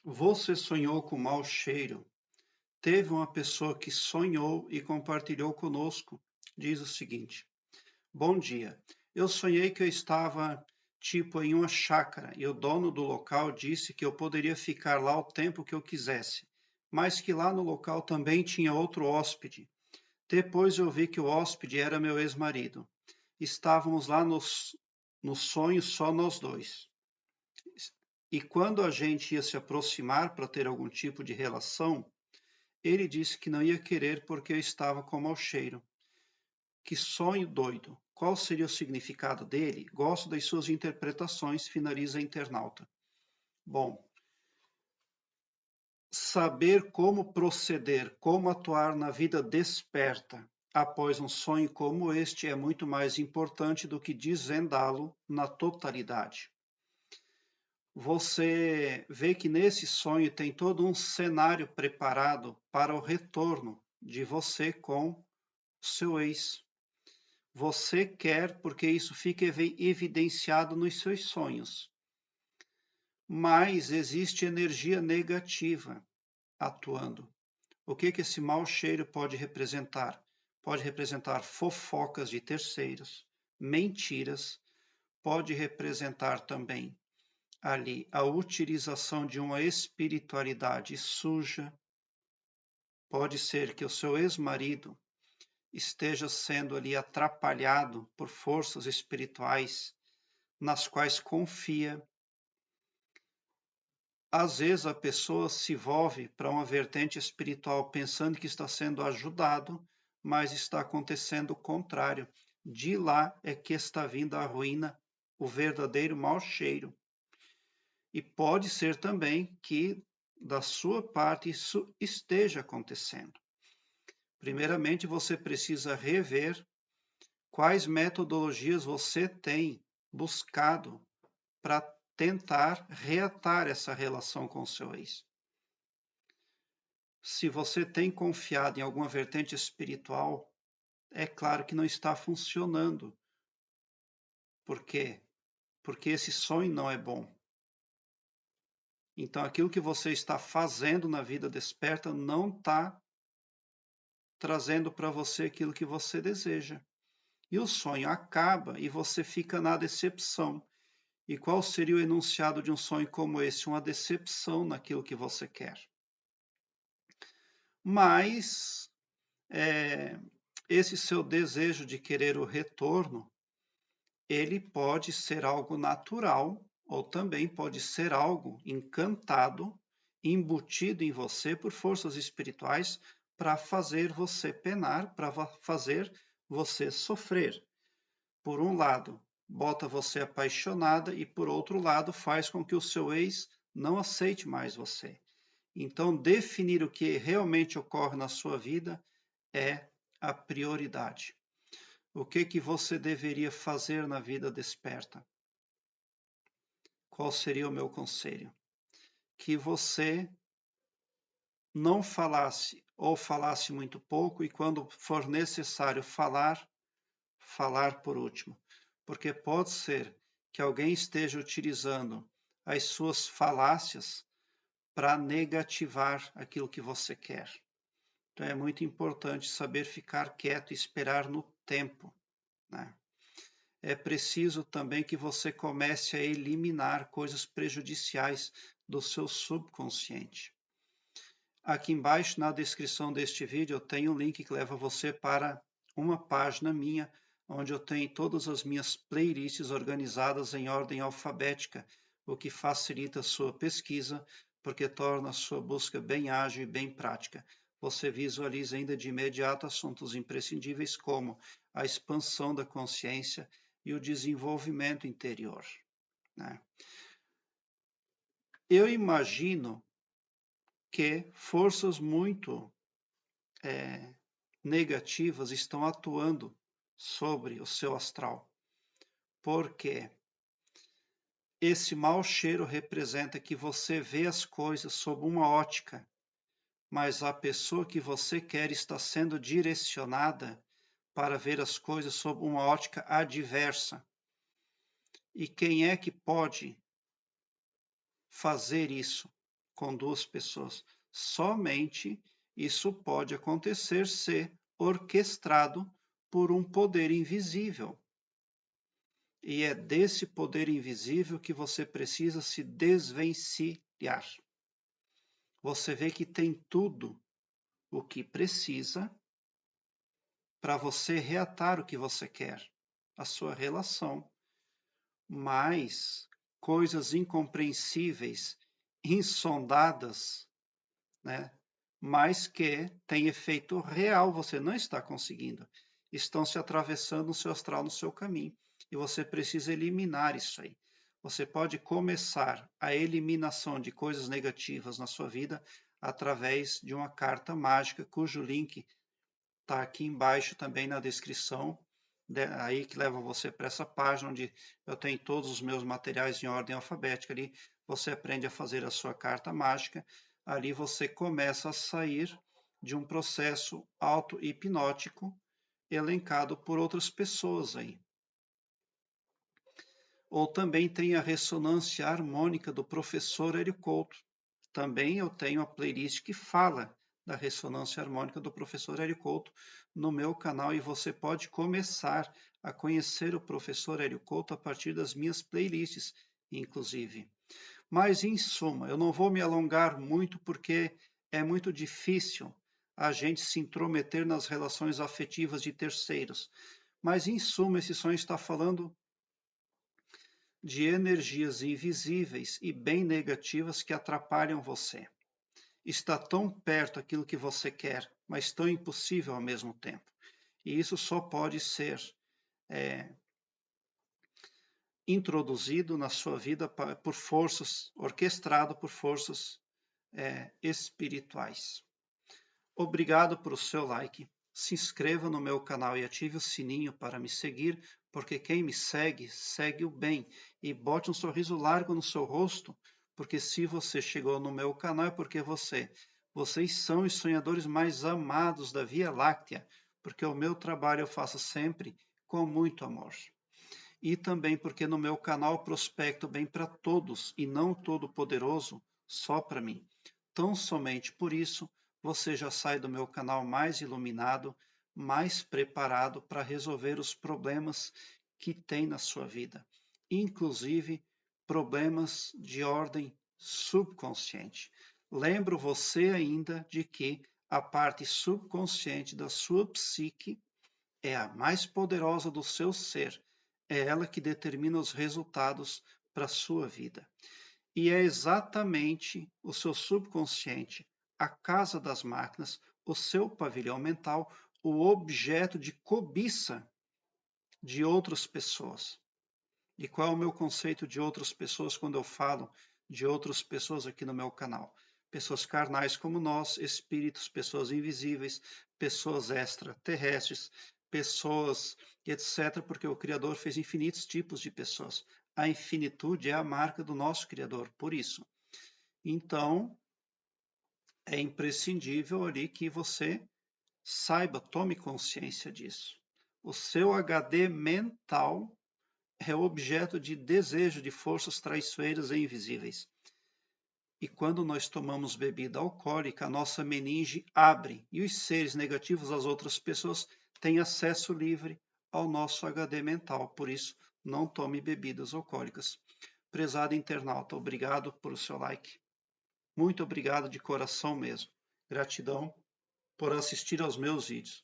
Você sonhou com mau cheiro? Teve uma pessoa que sonhou e compartilhou conosco. Diz o seguinte: Bom dia. Eu sonhei que eu estava tipo em uma chácara e o dono do local disse que eu poderia ficar lá o tempo que eu quisesse, mas que lá no local também tinha outro hóspede. Depois eu vi que o hóspede era meu ex-marido. Estávamos lá no sonho só nós dois. E quando a gente ia se aproximar para ter algum tipo de relação, ele disse que não ia querer porque eu estava com mau cheiro. Que sonho doido! Qual seria o significado dele? Gosto das suas interpretações, finaliza a internauta. Bom, saber como proceder, como atuar na vida desperta após um sonho como este é muito mais importante do que desvendá-lo na totalidade. Você vê que nesse sonho tem todo um cenário preparado para o retorno de você com seu ex. Você quer porque isso fica evidenciado nos seus sonhos. Mas existe energia negativa atuando. O que esse mau cheiro pode representar? Pode representar fofocas de terceiros, mentiras, pode representar também ali a utilização de uma espiritualidade suja. Pode ser que o seu ex-marido esteja sendo ali atrapalhado por forças espirituais nas quais confia. Às vezes a pessoa se volve para uma vertente espiritual pensando que está sendo ajudado, mas está acontecendo o contrário. De lá é que está vindo a ruína, o verdadeiro mau cheiro. E pode ser também que da sua parte isso esteja acontecendo. Primeiramente, você precisa rever quais metodologias você tem buscado para tentar reatar essa relação com o seu ex. Se você tem confiado em alguma vertente espiritual, é claro que não está funcionando. Por quê? Porque esse sonho não é bom. Então, aquilo que você está fazendo na vida desperta não está trazendo para você aquilo que você deseja. E o sonho acaba e você fica na decepção. E qual seria o enunciado de um sonho como esse? Uma decepção naquilo que você quer. Mas esse seu desejo de querer o retorno, ele pode ser algo natural ou também pode ser algo encantado, embutido em você por forças espirituais para fazer você penar, para fazer você sofrer. Por um lado, bota você apaixonada e por outro lado, faz com que o seu ex não aceite mais você. Então, definir o que realmente ocorre na sua vida é a prioridade. O que você deveria fazer na vida desperta? Qual seria o meu conselho? Que você não falasse ou falasse muito pouco e quando for necessário falar, falar por último. Porque pode ser que alguém esteja utilizando as suas falácias para negativar aquilo que você quer. Então é muito importante saber ficar quieto e esperar no tempo, né? É preciso também que você comece a eliminar coisas prejudiciais do seu subconsciente. Aqui embaixo, na descrição deste vídeo, eu tenho um link que leva você para uma página minha, onde eu tenho todas as minhas playlists organizadas em ordem alfabética, o que facilita a sua pesquisa, porque torna a sua busca bem ágil e bem prática. Você visualiza ainda de imediato assuntos imprescindíveis como a expansão da consciência e o desenvolvimento interior, né? Eu imagino que forças muito negativas estão atuando sobre o seu astral, porque esse mau cheiro representa que você vê as coisas sob uma ótica, mas a pessoa que você quer está sendo direcionada para ver as coisas sob uma ótica adversa. E quem é que pode fazer isso? com 2 pessoas. Somente isso pode acontecer se orquestrado por um poder invisível. E é desse poder invisível que você precisa se desvencilhar. Você vê que tem tudo o que precisa para você reatar o que você quer, a sua relação, mas coisas incompreensíveis, insondadas, né? Mas que tem efeito real, você não está conseguindo. Estão se atravessando no seu astral, no seu caminho. E você precisa eliminar isso aí. Você pode começar a eliminação de coisas negativas na sua vida através de uma carta mágica, cujo link está aqui embaixo também na descrição, aí que leva você para essa página onde eu tenho todos os meus materiais em ordem alfabética. Ali você aprende a fazer a sua carta mágica. Ali você começa a sair de um processo auto-hipnótico elencado por outras pessoas aí. Ou também tem a ressonância harmônica do professor Hélio Couto. Também eu tenho a playlist que fala da ressonância harmônica do professor Hélio Couto no meu canal, e você pode começar a conhecer o professor Hélio Couto a partir das minhas playlists, inclusive. Mas, em suma, eu não vou me alongar muito porque é muito difícil a gente se intrometer nas relações afetivas de terceiros. Mas, em suma, esse sonho está falando de energias invisíveis e bem negativas que atrapalham você. Está tão perto aquilo que você quer, mas tão impossível ao mesmo tempo. E isso só pode ser introduzido na sua vida por forças, orquestrado por forças espirituais. Obrigado por o seu like. Se inscreva no meu canal e ative o sininho para me seguir, porque quem me segue, segue o bem. E bote um sorriso largo no seu rosto, porque se você chegou no meu canal é porque vocês são os sonhadores mais amados da Via Láctea, porque o meu trabalho eu faço sempre com muito amor. E também porque no meu canal prospecto bem para todos e não todo poderoso só para mim. Tão somente por isso, você já sai do meu canal mais iluminado, mais preparado para resolver os problemas que tem na sua vida, inclusive problemas de ordem subconsciente. Lembro você ainda de que a parte subconsciente da sua psique é a mais poderosa do seu ser. É ela que determina os resultados para a sua vida. E é exatamente o seu subconsciente, a casa das máquinas, o seu pavilhão mental, o objeto de cobiça de outras pessoas. E qual é o meu conceito de outras pessoas quando eu falo de outras pessoas aqui no meu canal? Pessoas carnais como nós, espíritos, pessoas invisíveis, pessoas extraterrestres, pessoas etc., porque o Criador fez infinitos tipos de pessoas. A infinitude é a marca do nosso Criador, por isso. Então, é imprescindível ali que você saiba, tome consciência disso. O seu HD mental é objeto de desejo de forças traiçoeiras e invisíveis. E quando nós tomamos bebida alcoólica, a nossa meninge abre e os seres negativos, as outras pessoas, têm acesso livre ao nosso HD mental. Por isso, não tome bebidas alcoólicas. Prezado internauta, obrigado por o seu like. Muito obrigado de coração mesmo. Gratidão por assistir aos meus vídeos.